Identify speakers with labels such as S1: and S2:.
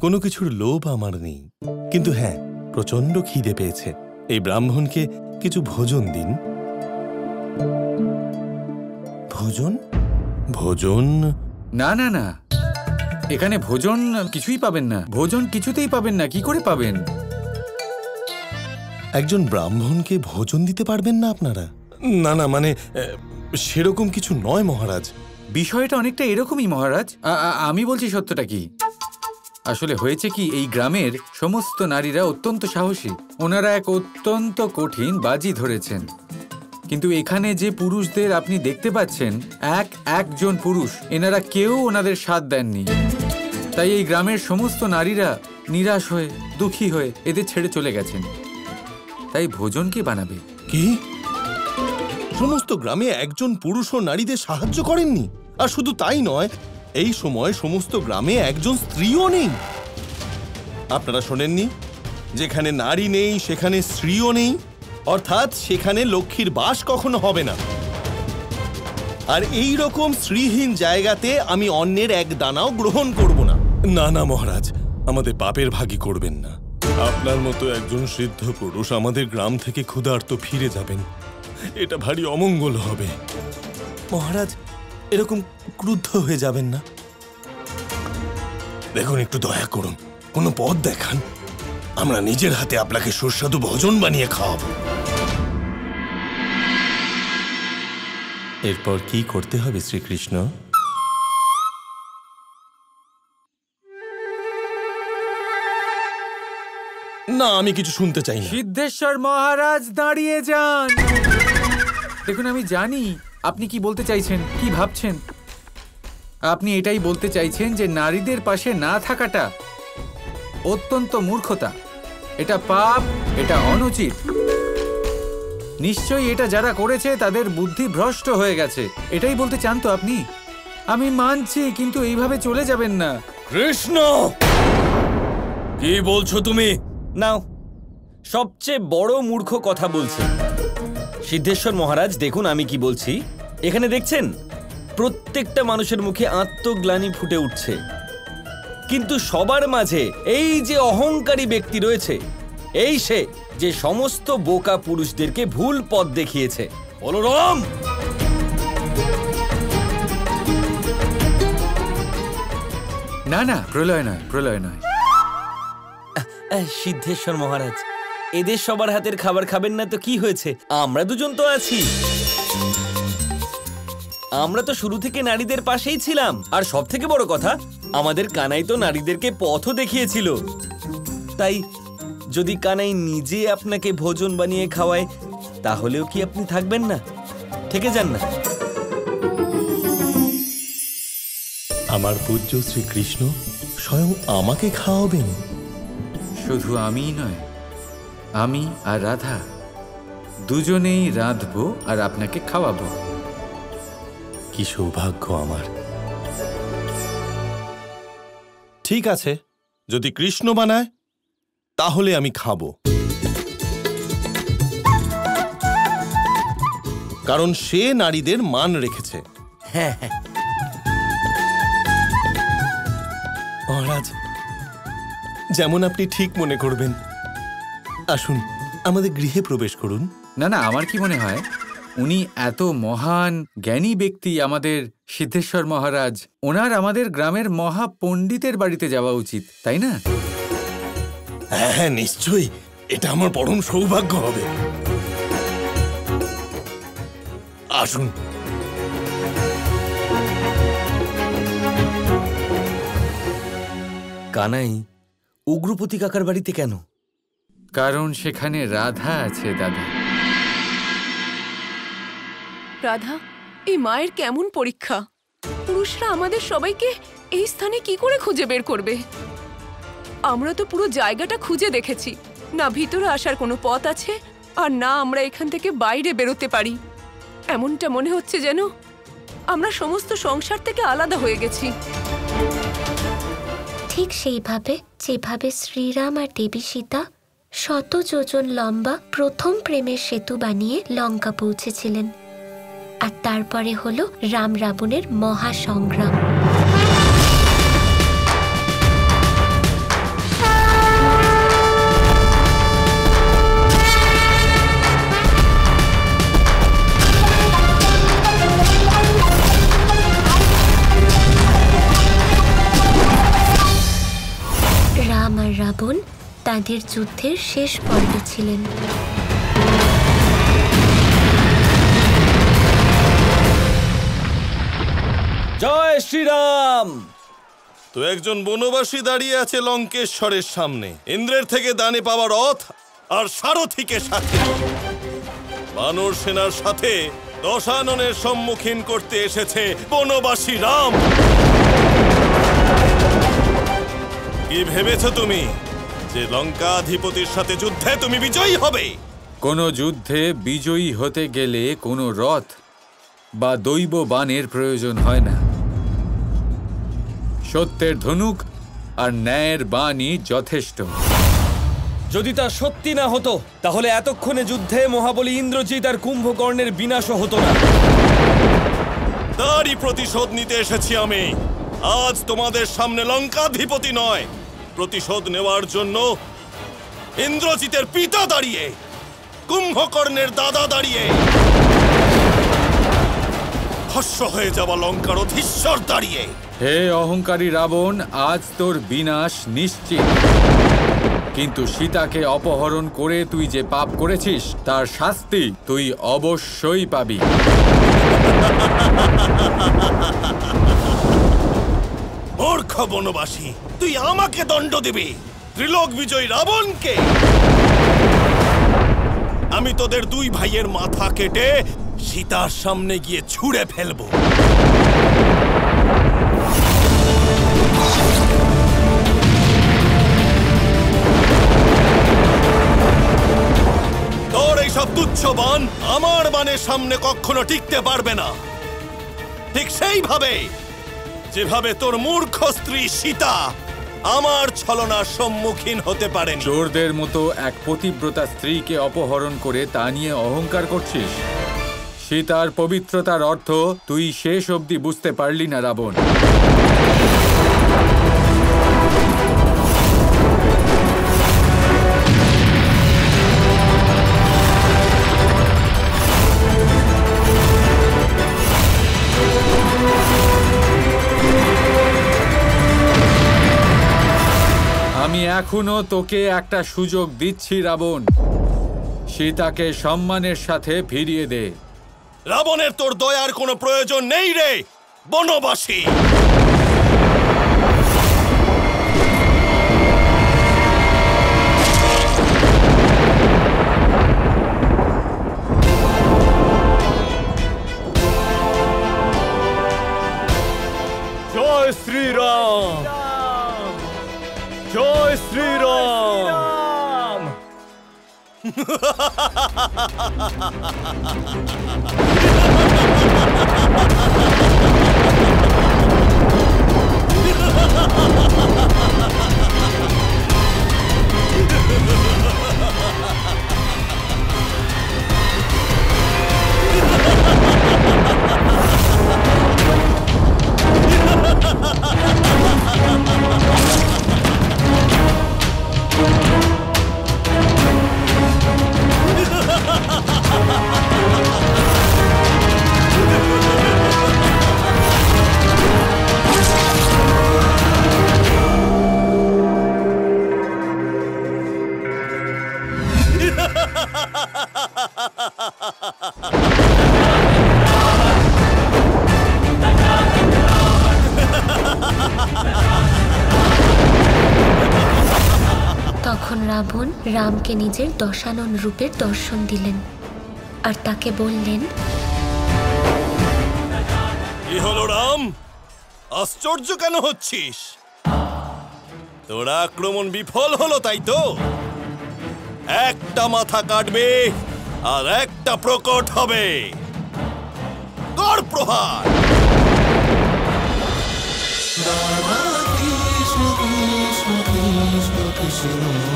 S1: কোনো কিছুর লোভ আমার নেই, কিন্তু হ্যাঁ, প্রচন্ড খিদে পেয়েছে। এই ব্রাহ্মণকে কিছু ভোজন দিন। ভোজন? ভোজন?
S2: না না না, এখানে ভোজন কিছুই পাবেন না। ভোজন কিছুতেই পাবেন না। কি করে পাবেন?
S1: একজন ব্রাহ্মণকে ভোজন দিতে পারবেন না আপনারা? না না, মানে সেরকম কিছু নয় মহারাজ।
S2: বিষয়টা অনেকটা এরকমই মহারাজ। আমি বলছি সত্যটা কি। আসলে হয়েছে কি, এই গ্রামের সমস্ত নারীরা অত্যন্ত সাহসী। ওনারা এক অত্যন্ত কঠিন বাজি ধরেছেন। কিন্তু এখানে যে পুরুষদের আপনি দেখতে পাচ্ছেন, একজন পুরুষ, এনারা কেউ ওনাদের সাথ দেননি। তাই এই গ্রামের সমস্ত নারীরা নিরাশ হয়ে, দুঃখী হয়ে এদের ছেড়ে চলে গেছেন। তাই ভোজন কি বানাবে?
S1: কি? সমস্ত গ্রামে একজন পুরুষও নারীদের সাহায্য করেননি? আর শুধু তাই নয়, এই সময় সমস্ত গ্রামে একজন স্ত্রীও নেই। আপনারা শোনেননি, যেখানে নারী নেই সেখানে স্ত্রীও নেই, অর্থাৎ সেখানে লক্ষ্মীর বাস কখনো হবে না। আর এই রকম স্ত্রীহীন জায়গাতে আমি অন্যের এক দানাও গ্রহণ করব না। না না মহারাজ, আমাদের পাপের ভাগী করবেন না। আপনার মতো একজন সিদ্ধ পুরুষ আমাদের গ্রাম থেকে ক্ষুধার্ত ফিরে যাবেন, এটা ভারী অমঙ্গল হবে। মহারাজ, এরকম ক্রুদ্ধ হয়ে যাবেন না। দেখুন, একটু দয়া করুন, কোনো পথ দেখান, আমরা নিজের হাতে আপনাকে সুস্বাদু ভোজন বানিয়ে খাওয়াবো। এরপর কি করতে হবে শ্রীকৃষ্ণ? না, আমি কিছু শুনতে চাই না।
S2: সিদ্ধেশ্বর মহারাজ দাঁড়িয়ে যান। দেখুন, আমি জানি আপনি কি বলতে চাইছেন, কি ভাবছেন। আপনি এটাই বলতে চাইছেন যে নারীদের পাশে না থাকাটা অত্যন্ত মূর্খতা, এটা পাপ, এটা অনুচিত। নিশ্চয়ই এটা যারা করেছে তাদের বুদ্ধি ভ্রষ্ট হয়ে গেছে, এটাই বলতে চান তো আপনি? আমি মানছি, কিন্তু এইভাবে চলে যাবেন না।
S3: কৃষ্ণ, কি বলছো তুমি? নাও, সবচেয়ে বড় মূর্খ কথা বলছে। সিদ্ধেশ্বর মহারাজ, দেখুন আমি কি বলছি। এখানে দেখছেন, প্রত্যেকটা মানুষের মুখে আত্মগ্লানি ফুটে উঠছে, কিন্তু সবার মাঝে এই যে অহংকারী ব্যক্তি রয়েছে, এই সে যে সমস্ত বোকা পুরুষদেরকে ভুল পথ দেখিয়েছে। বলরাম,
S2: না না, প্রলয় নয়, প্রলয় নয়।
S3: সিদ্ধেশ্বর মহারাজ, এদের সবার হাতের খাবার খাবেন না তো কি হয়েছে? আমরা দুজন তো আছি। আমরা তো শুরু থেকে নারীদের পাশেই ছিলাম। আর সব থেকে বড় কথা, আমাদের কানাই তো নারীদেরকে পথও দেখিয়েছিল। তাই যদি কানাই নিজে আপনাকে ভোজন বানিয়ে খাওয়ায়, তাহলেও কি আপনি থাকবেন না? থেকে যান না।
S1: আমার পূজ্য শ্রীকৃষ্ণ স্বয়ং আমাকে খাওয়াবেন?
S2: শুধু আমিই নয়, আমি আর রাধা দুজনেই রাঁধবো আর আপনাকে খাওয়াবো।
S1: কি সৌভাগ্য আমার। ঠিক আছে, যদি কৃষ্ণ বানায় তাহলে আমি খাবো, কারণ সে নারীদের মান রেখেছে।
S3: হ্যাঁ হ্যাঁ
S1: মহারাজ, যেমন আপনি ঠিক মনে করবেন। আসুন, আমাদের গৃহে প্রবেশ করুন।
S2: না না, আমার কি মনে হয়, উনি এত মহান জ্ঞানী ব্যক্তি, আমাদের সিদ্ধেশ্বর মহারাজ, ওনার আমাদের গ্রামের মহা পণ্ডিতের বাড়িতে যাওয়া উচিত, তাই না?
S1: হ্যাঁ হ্যাঁ, নিশ্চয়ই, এটা আমার পরম সৌভাগ্য হবে। আসুন।
S3: কানাই উগ্রপতি কাকার বাড়িতে কেন?
S2: কারণ সেখানে রাধা আছে দাদা।
S4: রাধা, এই মায়ের কেমন পরীক্ষা! পুরুষরা আমাদের সবাইকে এই স্থানে কি করে খুঁজে বের করবে? আমরা তো পুরো জায়গাটা খুঁজে দেখেছি, না ভিতরে আসার কোনো পথ আছে, আর না আমরা এখান থেকে বাইরে বেরোতে পারি। এমনটা মনে হচ্ছে যেন আমরা সমস্ত সংসার থেকে আলাদা হয়ে গেছি।
S5: ঠিক সেইভাবে যেভাবে শ্রীরাম আর দেবী সীতা শত যোজন লম্বা প্রথম প্রেমের সেতু বানিয়ে লঙ্কা পৌঁছেছিলেন, আর তারপরে হলো রাম রাবণের মহাসংগ্রাম। রাম আর রাবণ তাদের যুদ্ধের শেষ পর্বে ছিলেন।
S3: জয় শ্রীরাম।
S1: তো একজন বনবাসী দাঁড়িয়ে আছে লঙ্কেশ্বরের সামনে, ইন্দ্রের থেকে দানে পাওয়া রথ আর সারথীকে সাথে। বানর সেনার সাথে দশাননের সম্মুখীন করতে এসেছে বনবাসী রাম। কি ভেবেছো তুমি যে লঙ্কাধিপতির সাথে যুদ্ধে তুমি বিজয়ী হবে?
S2: কোনো যুদ্ধে বিজয়ী হতে গেলে কোনো রথ বা দৈব বাণের প্রয়োজন হয় না। সত্যের ধনুক আর ন্যায়ের বাণই যথেষ্ট।
S3: যদি তা সত্যি না হতো তাহলে এতক্ষণে যুদ্ধে মহাবলী ইন্দ্রজিৎ আর কুম্ভকর্ণের বিনাশও হতো না।
S1: তারই প্রতিশোধ নিতে এসেছি আমি। আজ তোমাদের সামনে লঙ্কাধিপতি নয়, প্রতিশোধ নেওয়ার জন্য ইন্দ্রজিতের পিতা দাঁড়িয়ে, কুম্ভকর্ণের দাদা দাঁড়িয়ে, ভস্ম হয়ে যাওয়া লঙ্কার অধীশ্বর দাঁড়িয়ে।
S2: হে অহংকারী রাবণ, আজ তোর বিনাশ নিশ্চিত। কিন্তু সীতাকে অপহরণ করে তুই যে পাপ করেছিস তার শাস্তি তুই অবশ্যই পাবি।
S1: মূর্খ বনবাসী, তুই আমাকে দণ্ড দিবি, ত্রিলোক বিজয়ী রাবণকে? আমি তোদের দুই ভাইয়ের মাথা কেটে সীতার সামনে গিয়ে ছুঁড়ে ফেলবো। তোর এইসব তুচ্ছ বাণ আমার বাণের সামনে কখনো টিকতে পারবে না। ঠিক সেইভাবে যেভাবে তোর মূর্খ স্ত্রী সীতা আমার ছলনার সম্মুখীন হতে পারেনি।
S2: চোরদের মতো এক পতিব্রতা স্ত্রীকে অপহরণ করে তা নিয়ে অহংকার করছিস। সীতার পবিত্রতার অর্থ তুই শেষ অবধি বুঝতে পারলি না রাবণ। আমি এখনো তোকে একটা সুযোগ দিচ্ছি রাবণ, সীতাকে সম্মানের সাথে ফিরিয়ে দে।
S1: রাবণের তোর দয়ার কোনো প্রয়োজন নেই রে বনবাসী।
S3: জয় শ্রীরাম, জয় শ্রীরাম।
S5: তখন রাবণ রামকে নিজের দশানন রূপের দর্শন দিলেন আর তাকে বললেন,
S1: কি হলো রাম, আশ্চর্য কেন হচ্ছিস? তোর আক্রমণ বিফল হলো তাই তো? একটা মাথা কাটবে আর একটা প্রকট হবে। কর প্রহার।
S6: Krishna Krishna Krishna Krishna